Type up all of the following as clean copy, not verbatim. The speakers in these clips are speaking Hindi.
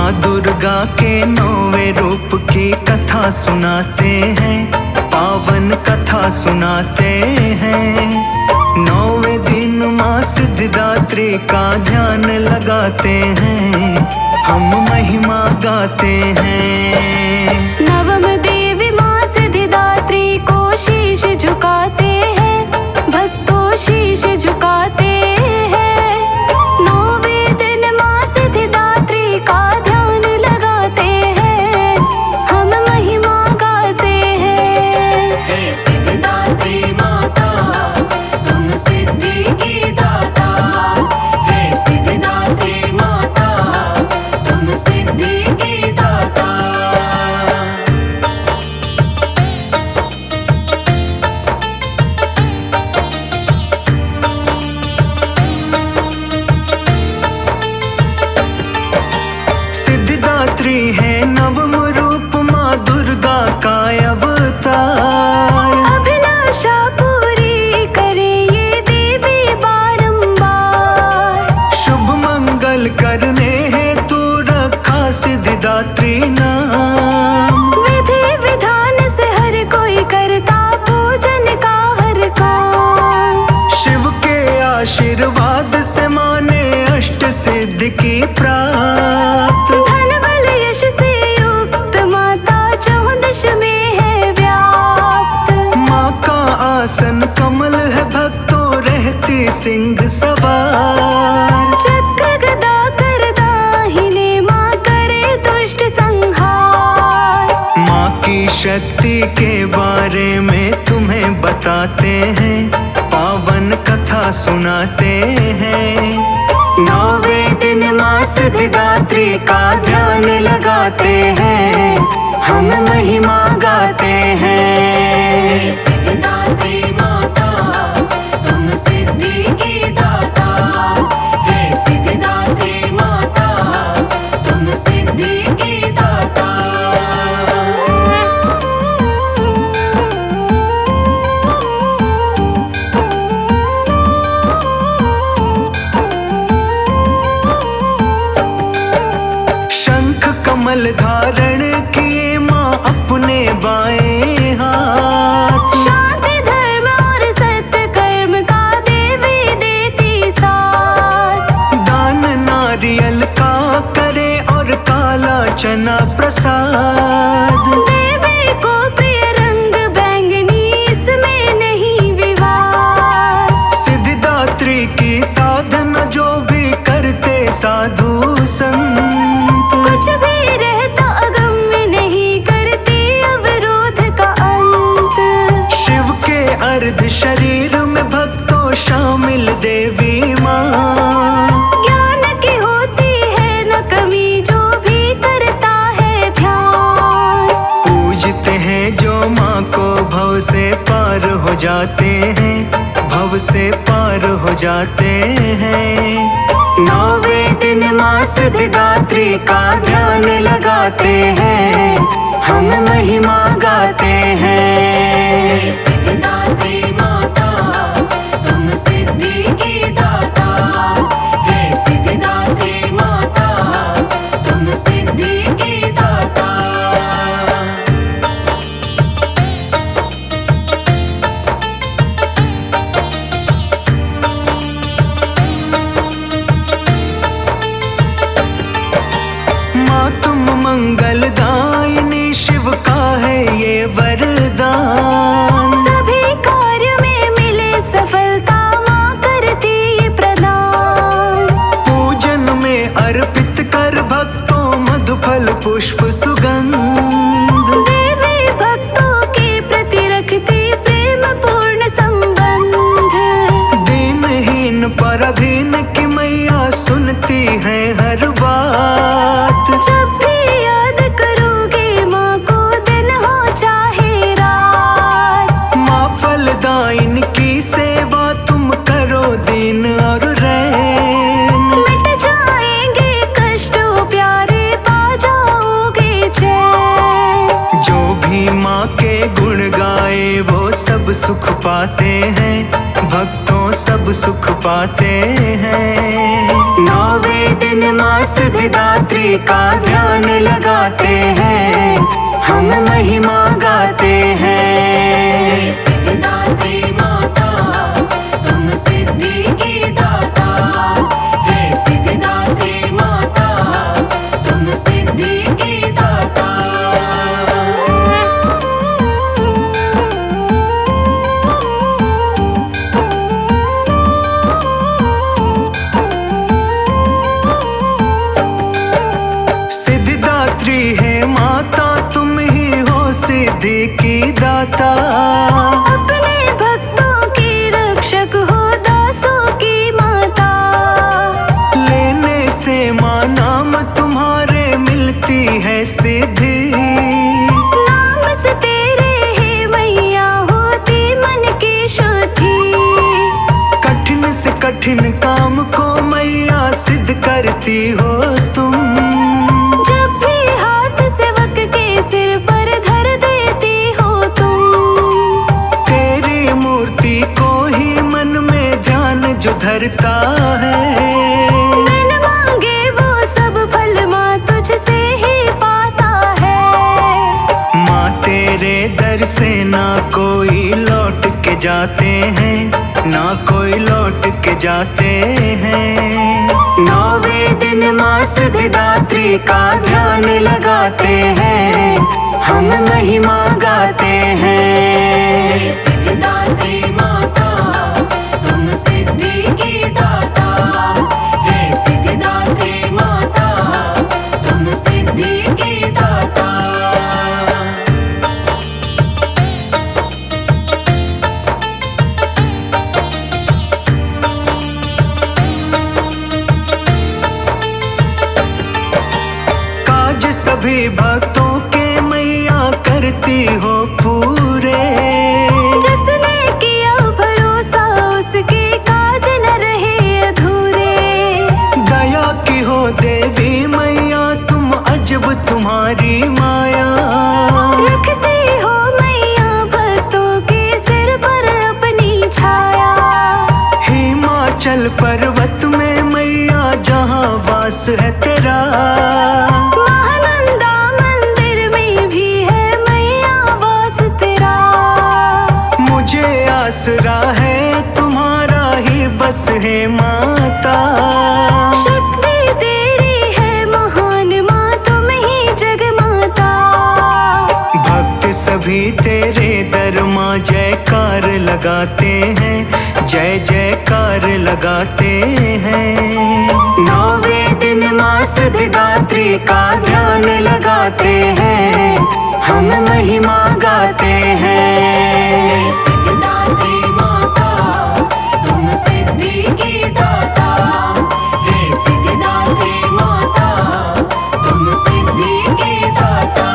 माँ दुर्गा के 9वें रूप की कथा सुनाते हैं, पावन कथा सुनाते हैं। 9वें दिन माँ सिद्धिदात्री का ध्यान लगाते हैं, हम महिमा गाते हैं। नवम देवी माँ सिद्धिदात्री को शीश झुकाते हैं, भक्तों शीश झुकाते हैं। 9वें दिन माँ सिद्धिदात्री का ध्यान लगाते हैं, हम महिमा गाते हैं। हे सिद्धिदात्री माता, तुम सिद्धि की दाता। हे सिद्धिदात्री माता, तुम सिद्धि की दाता। सिद्धिदात्री है नवम रूप माँ दुर्गा का अवतार। अभिलाषा पूरी करे ये देवी बारंबार। शुभ मंगल करने हेतु रखा सिद्धिदात्री नाम। विधि विधान से हर कोई करता पूजन का हर काम। शिव के आशीर्वाद से माने अष्ट सिद्धि की प्राप्त। धन बल यश से युक्त माता 14 में है व्याप्त। माँ का आसन कमल है, भक्तों रहती सिंह सवार। चक्र गदा कर दाहिने माँ करे दुष्ट संहार। माँ की शक्ति के बारे में तुम्हें बताते हैं, पावन कथा सुनाते हैं। 9वें दिन माँ सिद्धिदात्री का ध्यान लगाते हैं, हम महिमा गाते हैं। हे सिद्धिदात्री माता, तुम सिद्धि की दाता। हे सिद्धिदात्री माता, तुम सिद्धि की दाता। शंख कमल धारण किए माँ अपने बाएं हाथ। शांति धर्म और सत्य कर्म का देवी देती साथ। दान नारियल का करे और काला चना प्रसाद। देवी को प्रिय रंग बैंगनी, इसमें नहीं विवाद। सिद्धिदात्री की साधना जो भी करते साधु संत। कुछ भी रहता अगम्य नहीं करती अवरोध का अंत। शिव के अर्ध शरीर में भक्तों शामिल देवी माँ। ज्ञान की होती है न कमी, जो भी करता है ध्यान। पूजते हैं जो माँ को भव से पार हो जाते हैं, भव से पार हो जाते हैं। 9वें दिन माँ सिद्धिदात्री का ध्यान लगाते हैं, हम महिमा गाते हैं। हे सिद्धिदात्री माता, तुम सिद्धि की दाता। हे सिद्धिदात्री माता, तुम सिद्धि की दाता। माँ तुम मंगलदायिनी, शिव का है ये वरदान। सभी कार्य में मिले सफलता, माँ करती ये प्रदान। पूजन में अर्पित कर भक्तों मधु फल पुष्प सुगंध। देवी भक्तों के प्रति रखती प्रेम पूर्ण संबंध। दीनहीन पराधीन की मैया सुनती है हर बात। जब भी याद करोगे माँ को, दिन हो चाहे रात। माँ फलदायिनी की सेवा तुम करो दिन और रैन। मिट जाएंगे कष्ट प्यारे, पा जाओगे चैन। जो भी माँ के गुण गाए वो सब सुख पाते हैं, भक्तों सब सुख पाते हैं। 9वें दिन माँ सिद्धिदात्री का ध्यान लगाते हैं, हम महिमा गाते हैं। सिद्धिदात्री माता तुम सिद्धि की दाता, हे सिद्धिदात्री माता तुम सिद्धि की दाता। सिद्धिदात्री है माता, तुम ही हो सिद्धि की दाता। अपने भक्तों की रक्षक हो, दासों की माता। लेने से माँ नाम तुम्हारे मिलती है सिद्धि। नाम से तेरे हे मैया होती मन की शुद्धि। कठिन से कठिन काम को मैया सिद्ध करती हो तुम। जब भी हाथ सेवक के सिर पर धर देती हो तुम। तेरी मूर्ति को ही मन में ध्यान जो धरता है, बिन मांगे वो सब फल माँ तुझसे ही पाता है। माँ तेरे दर से ना कोई लौट के जाते हैं, ना कोई लौट के जाते हैं। 9वें दिन माँ सिद्धिदात्री का ध्यान लगाते हैं, हम महिमा गाते हैं। हे सिद्धिदात्री माता तुम सिद्धि की दाता, हे सिद्धिदात्री माता तुम सिद्धि की दाता। काज सभी भक्तों के मैया करती हो पूरे। जिसने किया भरोसा उसके काज न रहे अधूरे। दया की हो देवी मैया तुम, अजब तुम्हारी माया। रखती हो मैया भक्तों के सिर पर अपनी छाया। हिमाचल पर्वत में मैया जहाँ वास है तेरा। महानंदा मंदिर में भी है मैया वास तेरा। मुझे आसरा है तुम्हारा ही बस है माता। शक्ति तेरी है महान माँ, तुम ही जगमाता। भक्त सभी तेरे दर माँ जयकार लगाते हैं, जय जयकार लगाते हैं। 9वें दिन माँ सिद्धिदात्री का ध्यान लगाते हैं, हम महिमा गाते हैं। सिद्धिदात्री माता तुम सिद्धि की दाता, हे सिद्धिदात्री माता तुम सिद्धि की दाता।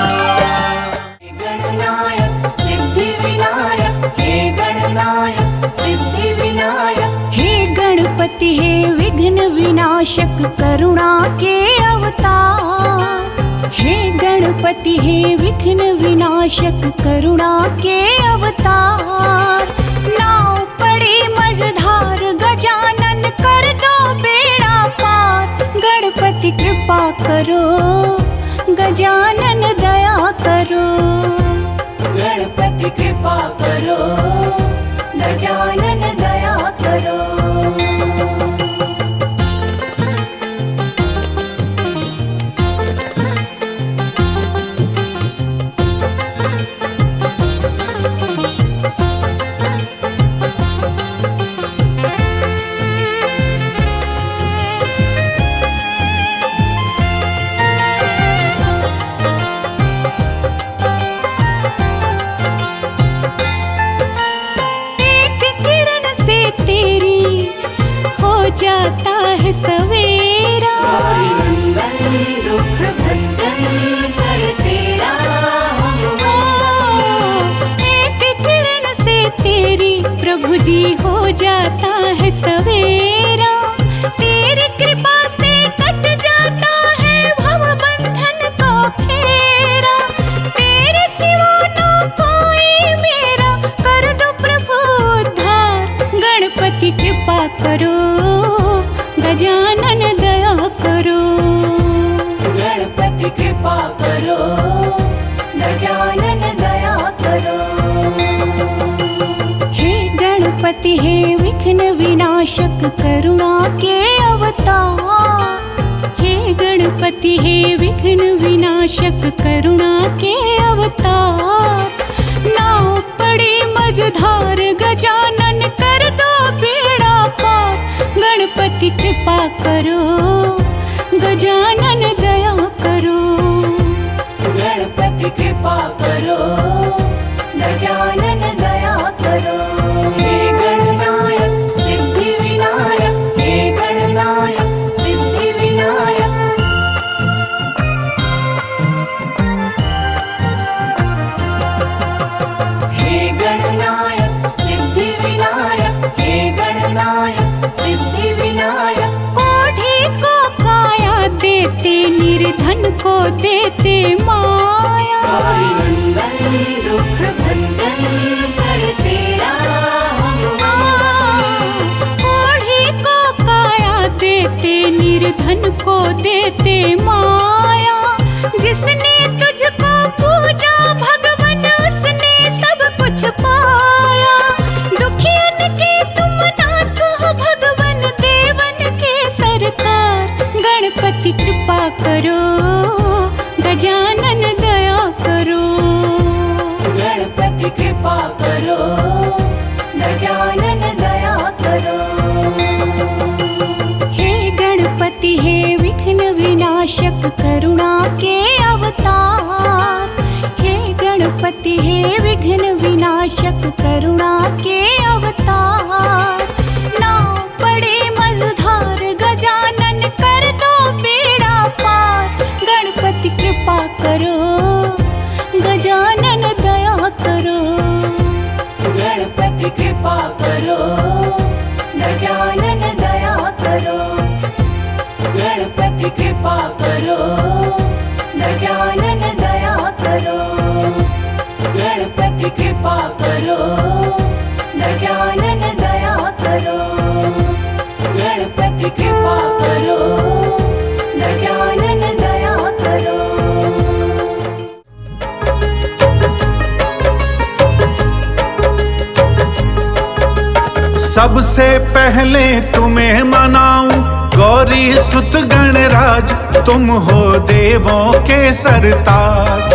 हे गणनायक सिद्धि विनायक, हे गणनायक सिद्धि विनायक। हे गणपति हे विघ्न विनाशक करुणा के अवतार। हे गणपति हे विघ्न विनाशक करुणा के अवतार। नाव पड़े मझधार गजानन कर दो बेड़ा पार। गणपति कृपा करो, गजानन दया करो। गणपति कृपा करो, गजानन दया करो। जाता है सवेरा। नंदन दुख भंजन कर तेरा हम वंदन। एक किरण से तेरी प्रभु जी हो जाता है सवेरा। तेरी कृपा से कट जाता है भव बंधन को फेरा। तेरे सिवा ना कोई मेरा, कर दो प्रभु उद्धार। गणपति कृपा करो, गजानन दया करो। गणपति कृपा करो, गजानन दया करो। हे गणपति हे विघ्न विनाशक करुणा के अवतार। हे गणपति हे विघ्न विनाशक करुणा के अवतार। नाव पड़े मझधार गजानन कर दो बेड़ा पार। गणपति कृपा करो, गजानन दया करो। गणपति कृपा करो, गजानन दया करो। हे गणनायक सिद्धि विनायक, हे गणनायक सिद्धि विनायक। हे गणनायक सिद्धि विनायक, हे गणनायक सिद्धि विनायक। कोढ़ी को काया देते, निर्धन को देते माया। नंदन दुख भंजन कर तेरा हम वंदन। कोढ़ी को काया देते, निर्धन को देते माया। जिसने तुझको पूजा भगवन, उसने सब कुछ पाया। दुखियन के तुम नाथ हो भगवन, देवन के सरकार। गणपति कृपा करो, गजानन दया करो। गणपति कृपा करो, गजानन दया करो। हे गणपति हे विघ्न विनाशक करुणा के अवतार। हे गणपति हे विघ्न विनाशक करुणा के अवतार। नाव पड़े मझधार गजानन कर दो बेड़ा पार। गणपति कृपा करो, गजानन दया करो। गणपति कृपा करो, गजानन दया करो। गणपति कृपा करो, गजानन दया करो। गणपति कृपा करो, गजानन दया करो। गणपति कृपा करो, गजानन दया करो। सबसे पहले तुम्हें मनाऊं गौरी सुत गणराज, तुम हो देवों के सरताज।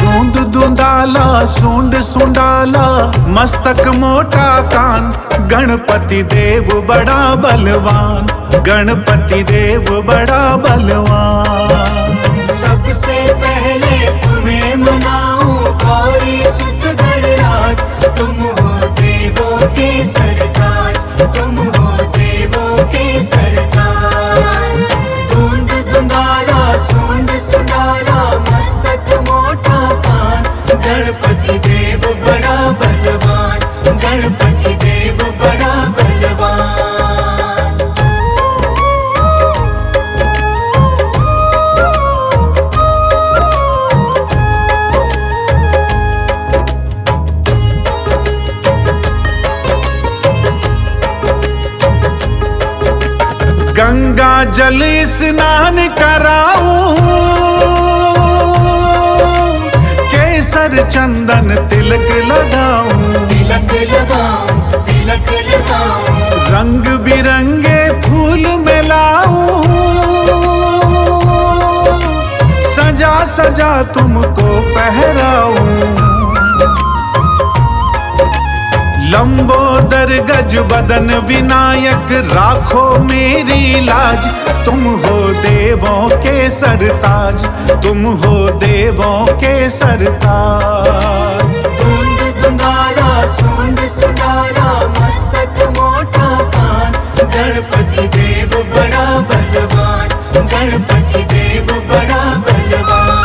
दूंद दूंदाला सूंड सुंडाला, मस्तक मोटा कान। गणपति देव बड़ा बलवान, गणपति देव बड़ा बलवान। सबसे पहले तुम्हें मनाऊं गौरी सुत गणराज, तुम हो देवों के सरदार, तुम हो देवों के सरदार। धुंध धुंधारा सूंड सुंडारा, मस्तक मोटा कान। गणपति देव बड़ा बलवान, गणपति देव बड़ा बलवान। गंगा जल स्नान कराऊं, केसर चंदन तिलक लगाऊं। तिलक लगाऊं, तिलक लगाऊं। रंग बिरंगे फूल मिलाऊं, सजा सजा तुमको पहराऊं। लंबोदर गज बदन विनायक, राखो मेरी लाज। तुम हो देवों के सरताज, तुम हो देवों के सरताज। धुंध धुंधारा सूंड सुंडारा, मस्तक मोटा कान। गणपति देव बड़ा बलवान, गणपति देव बड़ा बलवान।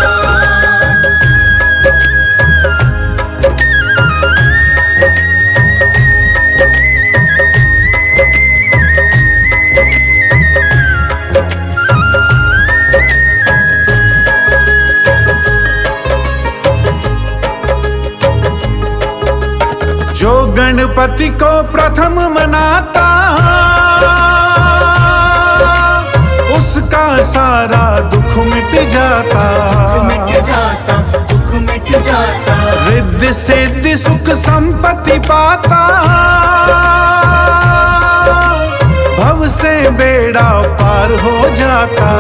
जो गणपति को प्रथम मनाता, उसका सारा दुख मिट जाता, मिट जाता, दुख मिट जाता। रिद्धि सिद्धि सुख संपत्ति पाता, भव से बेड़ा पार हो जाता।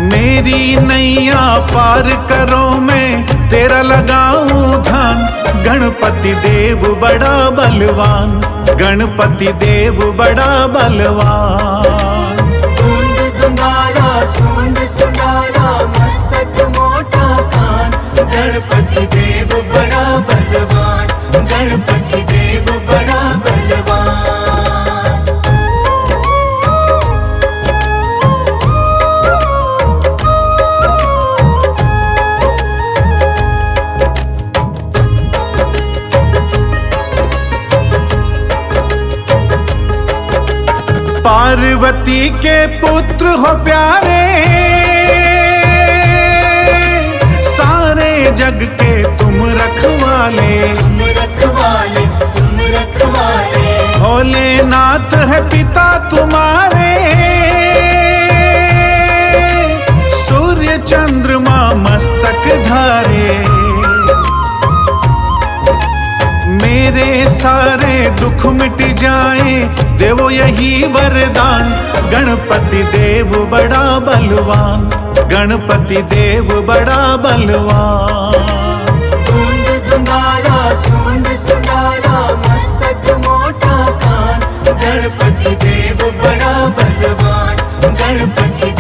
मेरी नैया पार करो, मैं तेरा लगाऊं ध्यान। गणपति देव बड़ा बलवान, गणपति देव बड़ा बलवान। सूंड दुंगारा, सूंड सुंडारा, मस्तक मोटा कान। गणपति देव बड़ा बलवान, गणपति देव बड़ा बलवान। पार्वती के पुत्र हो प्यारे, सारे जग के तुम रखवाले। तुम रखवाले, तुम रखवाले। भोलेनाथ है पिता तुम्हारे, सूर्य चंद्रमा मस्तक धारे। मेरे सारे दुख मिट जाए, देवो यही वरदान। गणपति देव बड़ा बलवान, गणपति देव बड़ा बलवान। सूंड दुंगारा, सूंड सुंडारा, मस्तक मोटा कान। गणपति देव बड़ा बलवान, गणपति